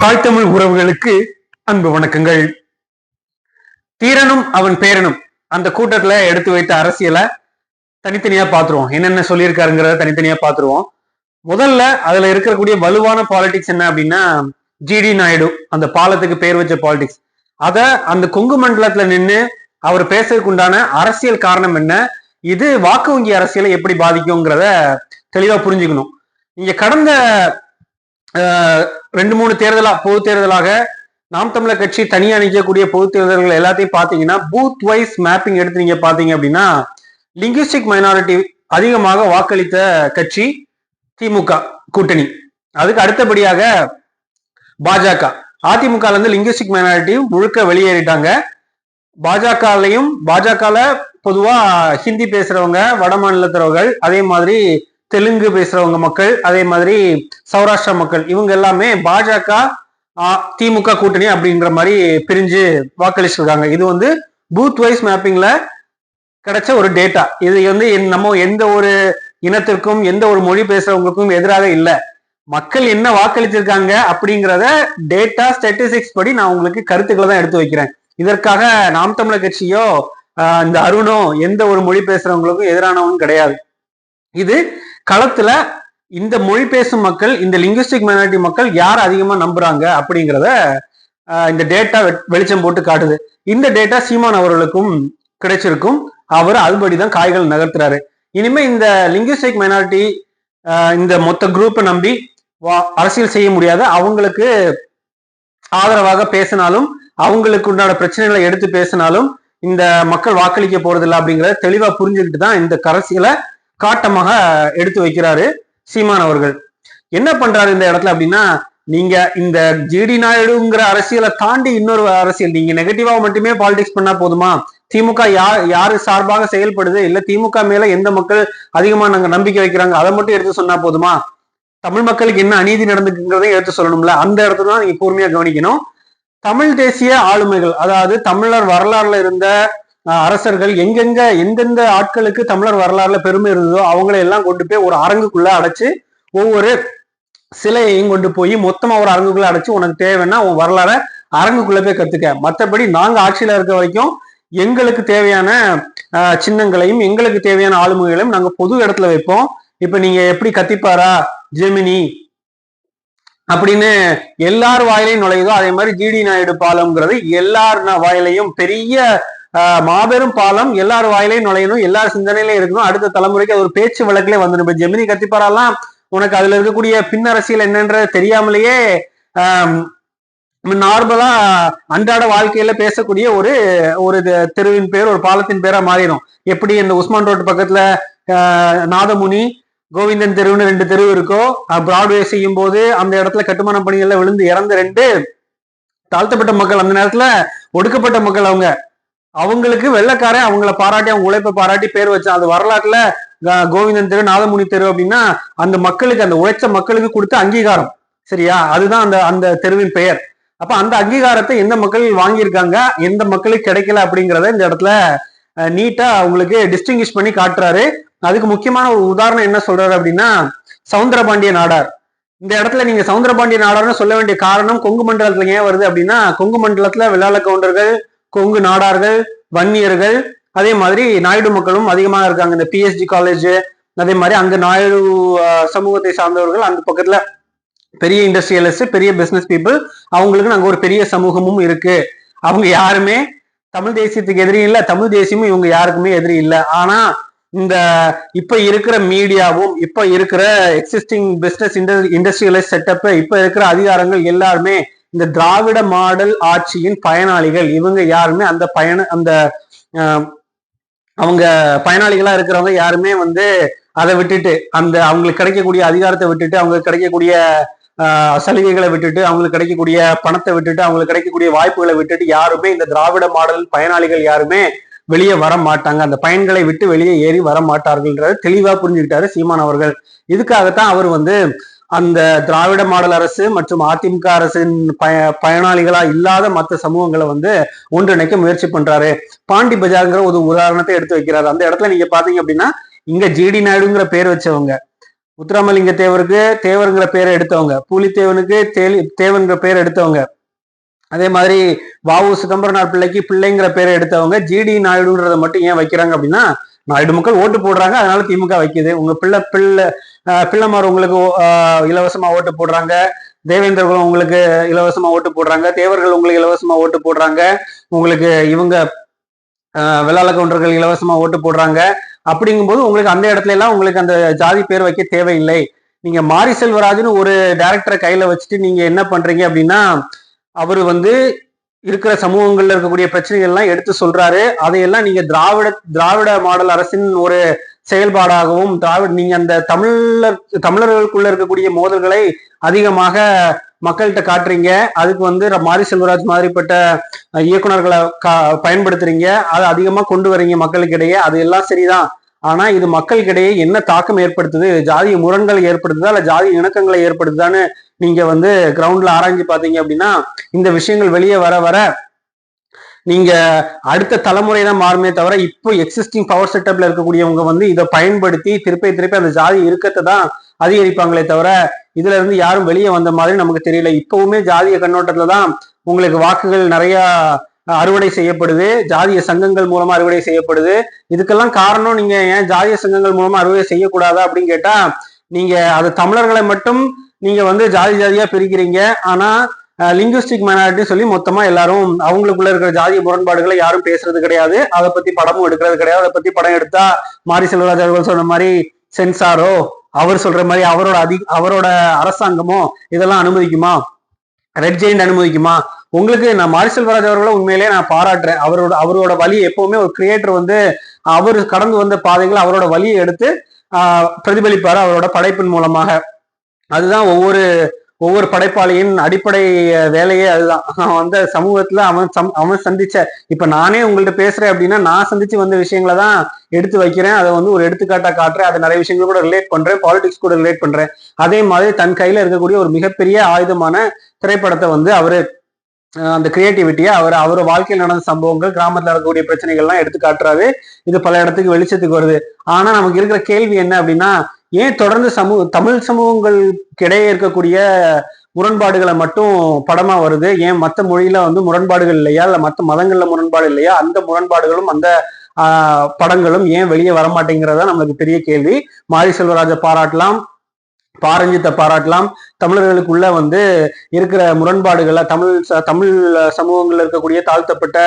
தாய்த்தமிழ் உறவுகளுக்கு அன்பு வணக்கங்கள். தீரனும் அவன் பேரனும் அந்த கூட்டத்துல எடுத்து வைத்த அரசியலை தனித்தனியா பாத்துருவோம். என்னென்ன சொல்லியிருக்காருங்கிறத தனித்தனியா பாத்துருவோம். முதல்ல அதுல இருக்கக்கூடிய வலுவான பாலிடிக்ஸ் என்ன அப்படின்னா, ஜிடி நாயுடு அந்த பாலத்துக்கு பேர் வச்ச பாலிடிக்ஸ். அத அந்த கொங்கு மண்டலத்துல நின்று அவர் பேசுறதுக்கு உண்டான அரசியல் காரணம் என்ன, இது வாக்கு வங்கி அரசியலை எப்படி பாதிக்குங்கிறத தெளிவா புரிஞ்சுக்கணும். இங்க கடந்த 2-3 தேர்தலா பொது தேர்தலாக நாம் தமிழர் கட்சி தனியா நிற்கக்கூடிய பொது தேர்தல்கள் எல்லாத்தையும் பாத்தீங்கன்னா பூத் வைஸ் மேப்பிங் எடுத்து நீங்க பாத்தீங்க அப்படின்னா லிங்குஸ்டிக் மைனாரிட்டி அதிகமாக வாக்களித்த கட்சி திமுக கூட்டணி. அதுக்கு அடுத்தபடியாக பாஜக. அதிமுக இருந்து லிங்குஸ்டிக் மைனாரிட்டி முழுக்க வெளியேறிட்டாங்க. பாஜகல பொதுவா ஹிந்தி பேசுறவங்க, வட மாநிலத்தவர்கள், அதே மாதிரி தெலுங்கு பேசுறவங்க மக்கள், அதே மாதிரி சௌராஷ்டிரா மக்கள், இவங்க எல்லாமே பாஜக திமுக கூட்டணி அப்படின்ற மாதிரி பிரிஞ்சு வாக்களிச்சிருக்காங்க. இது பூத் வைஸ் மேப்பிங்ல கிடைச்ச ஒரு டேட்டா. இது நம்ம எந்த ஒரு இனத்திற்கும் எந்த ஒரு மொழி பேசுறவங்களுக்கும் எதிராக இல்லை. மக்கள் என்ன வாக்களிச்சிருக்காங்க அப்படிங்கிறத டேட்டா ஸ்டாட்டிஸ்டிக்ஸ் படி நான் உங்களுக்கு கருத்துக்களை தான் எடுத்து வைக்கிறேன். இதற்காக நாம் தமிழர் கட்சியோ இந்த அருணோ எந்த ஒரு மொழி பேசுறவங்களுக்கும் எதிரானவங்க கிடையாது. இது களத்துல இந்த மொழி பேசும் மக்கள், இந்த லிங்குஸ்டிக் மைனாரிட்டி மக்கள் யார் அதிகமா நம்புறாங்க அப்படிங்கிறத இந்த டேட்டா வெளிச்சம் போட்டு காட்டுது. இந்த டேட்டா சீமான் அவர்களுக்கும் கிடைச்சிருக்கும். அவர் அதுபடிதான் காய்கள் நகர்த்துறாரு. இனிமே இந்த லிங்குஸ்டிக் மைனாரிட்டி இந்த மொத்த குரூப்பை நம்பி அரசியல் செய்ய முடியாது. அவங்களுக்கு ஆதரவாக பேசினாலும், அவங்களுக்கு உண்டான பிரச்சனைகளை எடுத்து பேசினாலும் இந்த மக்கள் வாக்களிக்க போறதில்லை அப்படிங்கிறத தெளிவா புரிஞ்சுக்கிட்டு தான் இந்த அரசியலை காட்டமாக எடுத்து வைக்கிறாரு சீமான் அவர்கள். என்ன பண்றாரு இந்த இடத்துல அப்படின்னா, நீங்க இந்த ஜிடி நாயுடுங்கிற அரசியலை தாண்டி இன்னொரு அரசியல், நீங்க நெகட்டிவா மட்டுமே பாலிடிக்ஸ் பண்ணா போதுமா? திமுக யாரு சார்பாக செயல்படுது, இல்ல திமுக மேல எந்த மக்கள் அதிகமா நாங்க நம்பிக்கை வைக்கிறாங்க, அதை மட்டும் எடுத்து சொன்னா போதுமா? தமிழ் மக்களுக்கு என்ன அநீதி நடந்துக்குங்கிறதையும் எடுத்து சொல்லணும்ல. அந்த இடத்துல தான் நீங்க கூர்மையா கவனிக்கணும். தமிழ் தேசிய ஆளுமைகள், அதாவது தமிழர் வரலாறுல இருந்த அரசர்கள் எந்தெந்த ஆட்களுக்கு தமிழர் வரலாறுல பெருமை இருந்ததோ அவங்களை எல்லாம் கொண்டு போய் ஒரு அரங்குக்குள்ள அடைச்சு, ஒவ்வொரு சிலையையும் கொண்டு போய் மொத்தமா ஒரு அரங்குக்குள்ள அடைச்சு, உனக்கு தேவைன்னா உன் வரலாற அரங்குக்குள்ள போய் கத்துக்க, மற்றபடி நாங்க ஆட்சியில இருக்க வரைக்கும் எங்களுக்கு தேவையான சின்னங்களையும் எங்களுக்கு தேவையான ஆளுமைகளையும் நாங்க பொது இடத்துல வைப்போம். இப்ப நீங்க எப்படி கத்திப்பாரா, ஜெமினி அப்படின்னு எல்லார் வாயிலையும் நுழையுதோ, அதே மாதிரி ஜிடி நாயுடு பாலம்ங்கிறது எல்லார் வாயிலையும் பெரிய மாபெரும் பாலம், எல்லார் வாயிலையும் நுழையணும், எல்லார் சிந்தனையிலையும் இருக்கணும். அடுத்த தலைமுறைக்கு அது ஒரு பேச்சு வழக்கிலே வந்துடும். இப்ப ஜெமினி கத்திப்பாரெல்லாம் உனக்கு அதுல இருக்கக்கூடிய பின் அரசியல் என்னன்ற தெரியாமலேயே நார்மலா அன்றாட வாழ்க்கையில பேசக்கூடிய ஒரு தெருவின் பேர், ஒரு பாலத்தின் பேரா மாறிடும். எப்படி இந்த உஸ்மான் ரோடு பக்கத்துல நாதமுனி, கோவிந்தன் தெருவுன்னு 2 தெருவு இருக்கோ, பிராட்வே செய்யும் போது அந்த இடத்துல கட்டுமான பணிகள்ல விழுந்து இறந்த 2 தாழ்த்தப்பட்ட மக்கள், அந்த நேரத்துல ஒடுக்கப்பட்ட மக்கள், அவங்களுக்கு வெள்ளக்காரன் அவங்கள பாராட்டி அவங்க உழைப்பை பாராட்டி பேர் வச்சான். அது வரலாற்றுல கோவிந்தன் தெரு, நாதமுனி தெரு அப்படின்னா அந்த மக்களுக்கு, அந்த உழைச்ச மக்களுக்கு கொடுத்த அங்கீகாரம். சரியா? அதுதான் அந்த தெருவின் பெயர். அப்ப அந்த அங்கீகாரத்தை எந்த மக்கள் வாங்கியிருக்காங்க, எந்த மக்களுக்கு கிடைக்கல அப்படிங்கிறத இந்த இடத்துல நீட்டா அவங்களுக்கு டிஸ்டிங்கிஷ் பண்ணி காட்டுறாரு. அதுக்கு முக்கியமான ஒரு உதாரணம் என்ன சொல்றாரு அப்படின்னா, சவுந்தரபாண்டிய நாடார். இந்த இடத்துல நீங்க சவுந்தரபாண்டிய நாடார்னு சொல்ல வேண்டிய காரணம் கொங்கு மண்டலத்துல ஏன் வருது அப்படின்னா, கொங்கு மண்டலத்துல வெள்ளாள கவுண்டர்கள், கொங்கு நாடார்கள், வன்னியர்கள், அதே மாதிரி நாயுடு மக்களும் அதிகமாக இருக்காங்க. இந்த பிஎஸ்ஜி காலேஜ், அதே மாதிரி அங்க நாயுடு சமூகத்தை சார்ந்தவர்கள், அந்த பக்கத்துல பெரிய இண்டஸ்ட்ரியலிஸ்ட், பெரிய பிசினஸ் பீப்புள், அவங்களுக்கு நாங்க ஒரு பெரிய சமூகமும் இருக்கு. அவங்க யாருமே தமிழ் தேசியத்துக்கு எதிரி இல்லை, தமிழ் தேசியமும் இவங்க யாருக்குமே எதிரி இல்லை. ஆனா இந்த இப்ப இருக்கிற மீடியாவும், இப்ப இருக்கிற எக்ஸிஸ்டிங் பிசினஸ் இண்டஸ்ட்ரியலைஸ் செட்டப், இப்ப இருக்கிற அதிகாரங்கள் எல்லாருமே இந்த திராவிட மாடல் ஆட்சியின் பயனாளிகள். இவங்க யாருமே அவங்க பயனாளிகளா இருக்கிறவங்க யாருமே அதை விட்டுட்டு, அவங்களுக்கு கிடைக்கக்கூடிய அதிகாரத்தை விட்டுட்டு, அவங்களுக்கு கிடைக்கக்கூடிய சலுகைகளை விட்டுட்டு, அவங்களுக்கு கிடைக்கக்கூடிய பணத்தை விட்டுட்டு, அவங்களுக்கு கிடைக்கக்கூடிய வாய்ப்புகளை விட்டுட்டு யாருமே இந்த திராவிட மாடல் பயனாளிகள் யாருமே வெளியே வர மாட்டாங்க. அந்த பயன்களை விட்டு வெளியே ஏறி வர மாட்டார்கள்ன்றது தெளிவா புரிஞ்சுக்கிட்டாரு சீமான் அவர்கள். இதுக்காகத்தான் அவர் அந்த திராவிட மாடல் அரசு மற்றும் அதிமுக அரசின் பயனாளிகளா இல்லாத மற்ற சமூகங்களை ஒன்றிணைக்க முயற்சி பண்றாரு. பாண்டி பஜார்ங்கிற ஒரு உதாரணத்தை எடுத்து வைக்கிறாரு. அந்த இடத்துல நீங்க பாத்தீங்க அப்படின்னா, இங்க ஜிடி நாயுடுங்கிற பேர் வச்சவங்க, முத்துராமலிங்க தேவருக்கு தேவருங்கிற பேரை எடுத்தவங்க, பூலித்தேவனுக்கு தேவன்கிற பேரை எடுத்தவங்க, அதே மாதிரி வாவு சிதம்பரனார் பிள்ளைக்கு பிள்ளைங்கிற பேரை எடுத்தவங்க ஜிடி நாயுடுன்றதை மட்டும் ஏன் வைக்கிறாங்க அப்படின்னா, நாயுடு மக்கள் ஓட்டு போடுறாங்க, அதனால திமுக வைக்குது. உங்க பிள்ளைமார் உங்களுக்கு இலவசமா ஓட்டு போடுறாங்க, தேவேந்திரகுலம் உங்களுக்கு இலவசமா ஓட்டு போடுறாங்க, தேவர்கள் உங்களுக்கு இலவசமா ஓட்டு போடுறாங்க, உங்களுக்கு இவங்க வெள்ளாள கவுண்டர்கள் இலவசமா ஓட்டு போடுறாங்க. அப்படிங்கும்போது உங்களுக்கு அந்த இடத்துல எல்லாம் உங்களுக்கு அந்த ஜாதி பேர் வைக்க தேவையில்லை. நீங்க மாரி செல்வராஜ்னு ஒரு டைரக்டரை கையில வச்சுட்டு நீங்க என்ன பண்றீங்க அப்படின்னா, அவரு வந்து இருக்கிற சமூகங்கள்ல இருக்கக்கூடிய பிரச்சனைகள் எல்லாம் எடுத்து சொல்றாரு. அதையெல்லாம் நீங்க திராவிட மாடல் அரசின் ஒரு செயல்பாடாகவும் நீங்க அந்த தமிழர்களுக்குள்ள இருக்கக்கூடிய மோதல்களை அதிகமாக மக்கள்கிட்ட காட்டுறீங்க. அதுக்கு வந்து மாரி செல்வராஜ் மாதிரிப்பட்ட இயக்குநர்களை பயன்படுத்துறீங்க, அதை அதிகமா கொண்டு வரீங்க மக்களுக்கிடையே. அது எல்லாம் சரிதான். ஆனா இது மக்களுக்கிடையே என்ன தாக்கம் ஏற்படுத்துது, ஜாதி முரண்களை ஏற்படுத்துதா இல்ல ஜாதி இணக்கங்களை ஏற்படுத்துதான்னு நீங்க வந்து கிரவுண்ட்ல ஆராய்ஞ்சு பாத்தீங்க அப்படின்னா, இந்த விஷயங்கள் வெளியே வர வர நீங்க அடுத்த தலைமுறை தான் மாறுமே தவிர, இப்போ எக்ஸிஸ்டிங் பவர் செட்டப்ல இருக்கக்கூடியவங்க வந்து இதை பயன்படுத்தி திருப்பி அந்த ஜாதி இருக்கத்தை தான் அதிகரிப்பாங்களே தவிர, இதுல இருந்து யாரும் வெளியே வந்த மாதிரி நமக்கு தெரியல. இப்பவுமே ஜாதிய கண்ணோட்டத்துல தான் உங்களுக்கு வாக்குகள் நிறைய அறுவடை செய்யப்படுது, ஜாதிய சங்கங்கள் மூலமா அறுவடை செய்யப்படுது. இதுக்கெல்லாம் காரணம் நீங்க ஏன் ஜாதிய சங்கங்கள் மூலமா அறுவடை செய்யக்கூடாதா அப்படின்னு கேட்டா, நீங்க அது தமிழர்களை மட்டும் நீங்க வந்து ஜாதியா பிரிக்கிறீங்க. ஆனா லிங்குவிஸ்டிக் மைனாரிட்டி சொல்லி மொத்தமா எல்லாரும் அவங்களுக்குள்ள இருக்கிற ஜாதிய முரண்பாடுகளை யாரும் பேசுறது கிடையாது, அதை பத்தி படமும் எடுக்கிறது கிடையாது. அதை பத்தி படம் எடுத்தா மாரி செல்வராஜ் அவர்கள் சொன்ன மாதிரி சென்சாரோ அவர் சொல்ற மாதிரி அவரோட அரசாங்கமோ இதெல்லாம் அனுமதிக்குமா, ரெட் ஜெயிண்ட் அனுமதிக்குமா? உங்களுக்கு நான் மாரி செல்வராஜ் அவர்களை உண்மையிலேயே நான் பாராட்டுறேன். அவரோட வழியை எப்பவுமே ஒரு கிரியேட்டர் வந்து அவர் கடந்து வந்த பாதைகள் அவரோட வழியை எடுத்து பிரதிபலிப்பாரு அவரோட படைப்பின் மூலமாக. அதுதான் ஒவ்வொரு படைப்பாளியின் அடிப்படை வேலையே அதுதான். அந்த சமூகத்துல அவன் சந்திச்ச, இப்ப நானே உங்கள்ட்ட பேசுறேன் அப்படின்னா நான் சந்திச்சு வந்த விஷயங்களை தான் எடுத்து வைக்கிறேன், அதை வந்து ஒரு எடுத்துக்காட்டா காட்டுறேன், அதை நிறைய விஷயங்கள் கூட ரிலேட் பண்றேன், பாலிடிக்ஸ் கூட ரிலேட் பண்றேன். அதே மாதிரி தன் கையில இருக்கக்கூடிய ஒரு மிகப்பெரிய ஆயுதமான திரைப்படத்தை வந்து அவரு அந்த கிரியேட்டிவிட்டியை அவர் வாழ்க்கையில் நடந்த சம்பவங்கள், கிராமத்துல இருக்கக்கூடிய பிரச்சனைகள்லாம் எடுத்து காட்டுறாரு. இது பல இடத்துக்கு வெளிச்சத்துக்கு வருது. ஆனா நமக்கு இருக்கிற கேள்வி என்ன அப்படின்னா, ஏன் தொடர்ந்து தமிழ் சமூகங்களுக்கிடையே இருக்கக்கூடிய முரண்பாடுகளை மட்டும் படமா வருது, ஏன் மற்ற மொழியில வந்து முரண்பாடுகள் இல்லையா, இல்ல மற்ற மதங்கள்ல முரண்பாடு இல்லையா, அந்த முரண்பாடுகளும் அந்த படங்களும் ஏன் வெளியே வரமாட்டேங்கிறதா நம்மளுக்கு பெரிய கேள்வி. மாரி செல்வராஜை பாராட்டலாம், பாரஞ்சித்தை பாராட்டலாம். தமிழர்களுக்குள்ள வந்து இருக்கிற முரண்பாடுகளை தமிழ் சமூகங்கள்ல இருக்கக்கூடிய தாழ்த்தப்பட்ட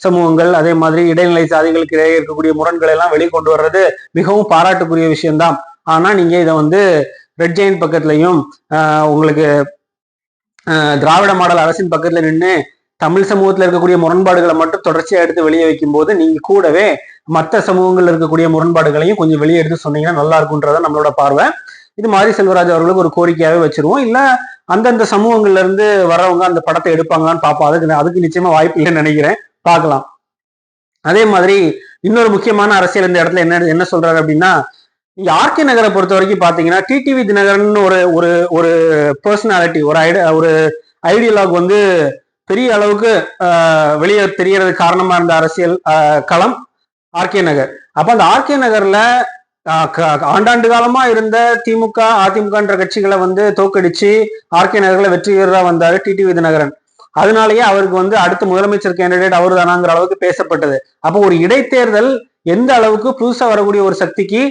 சமூகங்கள், அதே மாதிரி இடைநிலை சாதிகளுக்கு இடையே இருக்கக்கூடிய முரண்களை எல்லாம் வெளிக்கொண்டு வர்றது மிகவும் பாராட்டுக்குரிய விஷயம்தான். ஆனா நீங்க இதை வந்து ரெட் ஜெயின் பக்கத்துலையும் உங்களுக்கு திராவிட மாடல் அரசின் பக்கத்துல நின்று தமிழ் சமூகத்துல இருக்கக்கூடிய முரண்பாடுகளை மட்டும் தொடர்ச்சியா எடுத்து வெளியே வைக்கும் போது, நீங்க கூடவே மற்ற சமூகங்கள்ல இருக்கக்கூடிய முரண்பாடுகளையும் கொஞ்சம் வெளியே எடுத்து சொன்னீங்கன்னா நல்லா இருக்கும்ன்றத நம்மளோட பார்வை. இது மாரி செல்வராஜ் அவர்களுக்கு ஒரு கோரிக்கையாவே வச்சிருவோம். இல்ல அந்தந்த சமூகங்கள்ல இருந்து வர்றவங்க அந்த படத்தை எடுப்பாங்களான்னு பார்ப்போம். அதுக்கு நிச்சயமா வாய்ப்பு இல்லைன்னு நினைக்கிறேன், பார்க்கலாம். அதே மாதிரி இன்னொரு முக்கியமான அரசியல் இந்த இடத்துல என்ன சொல்றாரு அப்படின்னா, இங்க ஆர்கே நகரை பொறுத்த வரைக்கும் பாத்தீங்கன்னா, டிடிவி தினகரன் ஒரு பர்சனாலிட்டி, ஒரு ஐடியலாக் வந்து பெரிய அளவுக்கு வெளியே தெரியறது காரணமா இருந்த அரசியல் களம் ஆர்கே நகர். அப்ப அந்த ஆர்கே நகர்ல ஆண்டாண்டு காலமா இருந்த திமுக அதிமுகன்ற கட்சிகளை வந்து தோக்கடிச்சு ஆர்கே நகர்ல வெற்றி வீரரா வந்தாரு டிடிவி தினகரன். அதனாலேயே அவருக்கு வந்து அடுத்த முதலமைச்சர் கேண்டிடேட் அவரு தானாங்கிற அளவுக்கு பேசப்பட்டது. அப்போ ஒரு இடைத்தேர்தல் எந்த அளவுக்கு புதுசா வரக்கூடிய ஒரு சக்திக்கு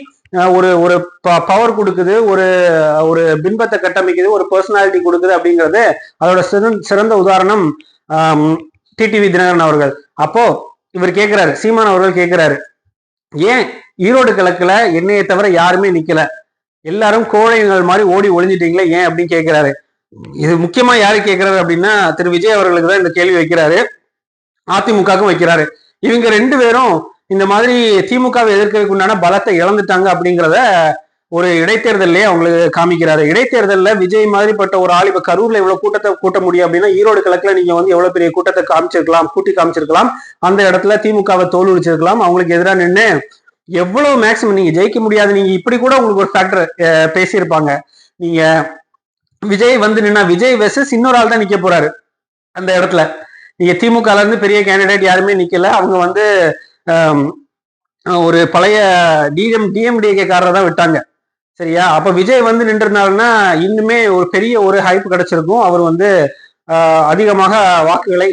ஒரு பவர் கொடுக்குது, ஒரு பின்பத்தை கட்டமைக்குது, ஒரு பர்சனாலிட்டி கொடுக்குது அப்படிங்கிறது அதோட சிறந்த உதாரணம் டிடிவி தினகரன் அவர்கள். அப்போ இவர் கேட்கிறாரு, சீமான் அவர்கள் கேட்கிறாரு, ஏன் ஈரோடு கிழக்குல என்னையை தவிர யாருமே நிக்கல, எல்லாரும் கோழைகள் மாதிரி ஓடி ஒளிஞ்சிட்டீங்களே ஏன் அப்படின்னு கேட்கிறாரு. இது முக்கியமா யாரு கேட்கிறாரு அப்படின்னா திரு விஜய் அவர்களுக்கு தான் இந்த கேள்வி வைக்கிறாரு, அதிமுகவுக்கும் வைக்கிறாரு. இவங்க ரெண்டு பேரும் இந்த மாதிரி திமுகவை எதிர்க்கிறதுக்கு உண்டான பலத்தை இழந்துட்டாங்க அப்படிங்கிறத ஒரு இடைத்தேர்தலே அவங்களுக்கு காமிக்கிறாரு. இடைத்தேர்தல்ல விஜய் மாதிரிப்பட்ட ஒரு ஆள் இப்ப கரூர்ல இவ்வளவு கூட்டத்தை கூட்ட முடியும் அப்படின்னா, ஈரோடு கிழக்குல நீங்க வந்து எவ்வளவு பெரிய கூட்டத்தை கூட்டி காமிச்சிருக்கலாம். அந்த இடத்துல திமுகவை தோல்விச்சிருக்கலாம். அவங்களுக்கு எதிராக நின்று எவ்வளவு மேக்சிமம் நீங்க ஜெயிக்க முடியாது. நீங்க இப்படி கூட உங்களுக்கு ஒரு ஃபேக்டர் பேசியிருப்பாங்க. நீங்க விஜய் வந்து நின்னா விஜய் வெர்சஸ் இன்னொரு ஆள் தான் நிக்க போறாரு அந்த இடத்துல. நீங்க திமுகல இருந்து பெரிய கேண்டிடேட் யாருமே நிக்கல. அவங்க வந்து ஒரு பழைய டிஎம்டிகே காரரை தான் விட்டாங்க. சரியா? அப்ப விஜய் வந்து நின்றிருந்தாருன்னா இன்னுமே ஒரு பெரிய ஒரு ஹைப் கிடைச்சிருக்கும். அவர் வந்து அதிகமாக வாக்குகளை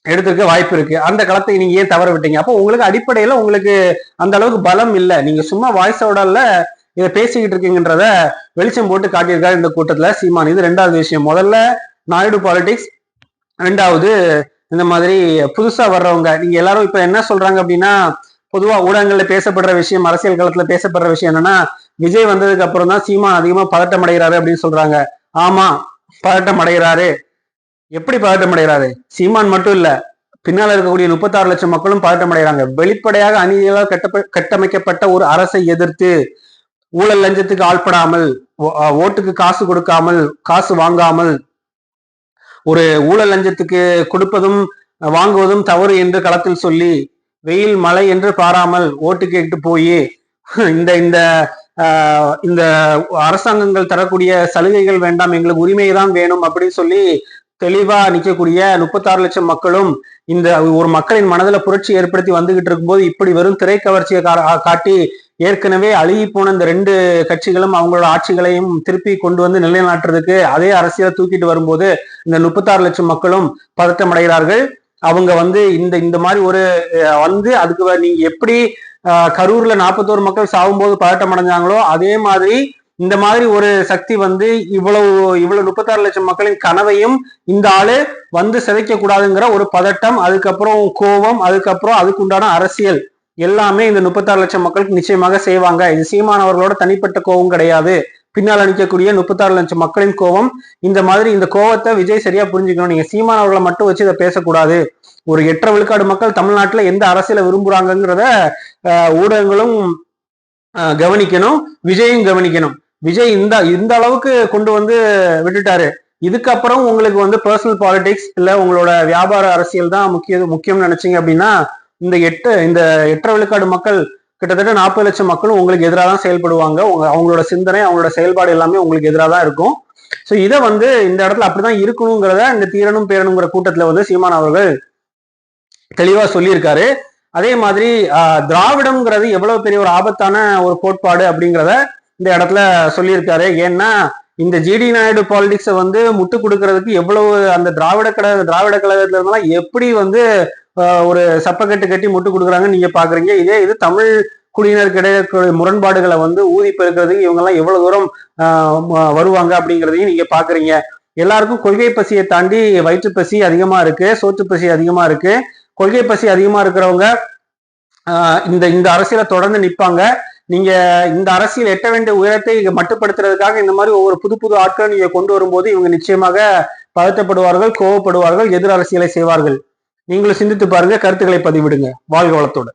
எடுத்திருக்க வாய்ப்பு இருக்கு. அந்த களத்தை நீங்க ஏன் தவற விட்டீங்க? அப்போ உங்களுக்கு அடிப்படையில உங்களுக்கு அந்த அளவுக்கு பலம் இல்ல. நீங்க சும்மா வாய்ஸோடல இதை பேசிக்கிட்டு இருக்கீங்கன்றத வெளிச்சம் போட்டு காட்டியிருக்காரு இந்த கூட்டத்துல சீமான். இது 2வது விஷயம். முதல்ல நாயுடு பாலிடிக்ஸ், 2வது இந்த மாதிரி புதுசா வர்றவங்க. நீங்க எல்லாரும் இப்ப என்ன சொல்றாங்க அப்படின்னா, பொதுவா ஊடகங்கள்ல பேசப்படுற விஷயம், அரசியல் களத்துல பேசப்படுற விஷயம் என்னன்னா, விஜய் வந்ததுக்கு அப்புறம் தான் சீமான் அதிகமா பதட்டம் அடைகிறாரு அப்படின்னு சொல்றாங்க. ஆமா, பதட்டம் அடைகிறாரு. எப்படி பதட்டம் அடைகிறாரு? சீமான் மட்டும் இல்ல, பின்னால இருக்கக்கூடிய 36 லட்சம் மக்களும் பதட்டம் அடைகிறாங்க. வெளிப்படையாக அநீதியால் கட்டமைக்கப்பட்ட ஒரு அரசை எதிர்த்து, ஊழல் லஞ்சத்துக்கு ஆள்படாமல், ஓட்டுக்கு காசு கொடுக்காமல், காசு வாங்காமல், ஒரு ஊழல் லஞ்சத்துக்கு கொடுப்பதும் வாங்குவதும் தவறு என்று களத்தில் சொல்லி, வெயில் மழை என்று பாராமல் ஓட்டு கேட்டு போய் இந்த இந்த இந்த அரசாங்கங்கள் தரக்கூடிய சலுகைகள் வேண்டாம், எங்களுக்கு உரிமை தான் வேணும் அப்படின்னு சொல்லி தெளிவா நிற்கக்கூடிய 36 லட்சம் மக்களும் இந்த ஒரு மக்களின் மனதில் புரட்சி ஏற்படுத்தி வந்துகிட்டு இருக்கும்போது இப்படி வெறும் திரை கவர்ச்சியை காட்டி ஏற்கனவே அழுகி போன இந்த 2 கட்சிகளும் அவங்களோட ஆட்சிகளையும் திருப்பி கொண்டு வந்து நிலைநாட்டுறதுக்கு அதே அரசியலை தூக்கிட்டு வரும்போது இந்த 36 லட்சம் மக்களும் பதட்டம் அடைகிறார்கள். அவங்க வந்து இந்த மாதிரி ஒரு வந்து அதுக்கு நீங்க எப்படி கரூர்ல 41 மக்கள் சாகும்போது பதட்டம் அடைஞ்சாங்களோ அதே மாதிரி இந்த மாதிரி ஒரு சக்தி வந்து இவ்வளவு 36 லட்சம் மக்களின் கனவையும் இந்த ஆளு வந்து சிதைக்க கூடாதுங்கிற ஒரு பதட்டம், அதுக்கப்புறம் கோபம், அதுக்கப்புறம் அதுக்குண்டான அரசியல் எல்லாமே இந்த 36 லட்சம் மக்களுக்கு நிச்சயமாக செய்வாங்க. இது சீமானவர்களோட தனிப்பட்ட கோபம் கிடையாது. பின்னால் அணிக்கக்கூடிய 36 லட்சம் மக்களின் கோபம். இந்த மாதிரி இந்த கோபத்தை விஜய் சரியா புரிஞ்சுக்கணும். நீங்க சீமானவர்களை மட்டும் வச்சு இதை பேசக்கூடாது. ஒரு 8.5 விழுக்காடு மக்கள் தமிழ்நாட்டுல எந்த அரசியலை விரும்புறாங்கிறத ஊடகங்களும் கவனிக்கணும், விஜயும் கவனிக்கணும். விஜய் இந்த அளவுக்கு கொண்டு வந்து விட்டுட்டாரு. இதுக்கப்புறம் உங்களுக்கு வந்து பர்சனல் பாலிடிக்ஸ் இல்ல உங்களோட வியாபார அரசியல் தான் முக்கியம்னு நினைச்சீங்க அப்படின்னா இந்த 8.5 விழுக்காடு மக்கள் கிட்டத்தட்ட 40 லட்சம் மக்களும் உங்களுக்கு எதிராக தான் செயல்படுவாங்க. அவங்களோட சிந்தனை, அவங்களோட செயல்பாடு எல்லாமே உங்களுக்கு எதிராக தான் இருக்கும். ஸோ இதை வந்து இந்த இடத்துல அப்படிதான் இருக்கணுங்கிறத இந்த தீரனும் பேரணுங்கிற கூட்டத்துல வந்து சீமான் அவர்கள் தெளிவா சொல்லியிருக்காரு. அதே மாதிரி திராவிடம்ங்கிறது எவ்வளவு பெரிய ஒரு ஆபத்தான ஒரு கோட்பாடு அப்படிங்கிறத இந்த இடத்துல சொல்லியிருக்காரு. ஏன்னா இந்த ஜிடி நாயுடு பாலிடிக்ஸை வந்து முட்டு கொடுக்கறதுக்கு எவ்வளவு அந்த திராவிட கழகத்துல இருந்தாலும் எப்படி வந்து ஒரு சப்பக்கட்டு கட்டி முட்டு கொடுக்குறாங்கன்னு நீங்க பாக்குறீங்க. இது தமிழ் குடியினருக்கு இடையே முரண்பாடுகளை வந்து ஊதி பெருக்கிறதுக்கு இவங்க எல்லாம் எவ்வளவு தூரம் வருவாங்க அப்படிங்கிறதையும் நீங்க பாக்குறீங்க. எல்லாருக்கும் கொள்கை பசியை தாண்டி வயிற்று பசி அதிகமா இருக்கு, சோற்று பசி அதிகமா இருக்கு. கொள்கை பசி அதிகமா இருக்கிறவங்க இந்த அரசியலை தொடர்ந்து நிற்பாங்க. நீங்க இந்த அரசியல் எட்ட வேண்டிய உயரத்தை மட்டுப்படுத்துறதுக்காக இந்த மாதிரி ஒவ்வொரு புது ஆட்களை நீங்க கொண்டு வரும்போது இவங்க நிச்சயமாக பதட்டப்படுவார்கள், கோவப்படுவார்கள், எதிர் அரசியலை செய்வார்கள். நீங்களும் சிந்தித்து பாருங்க, கருத்துக்களை பதிவிடுங்க. வாழ்க வளத்தோடு.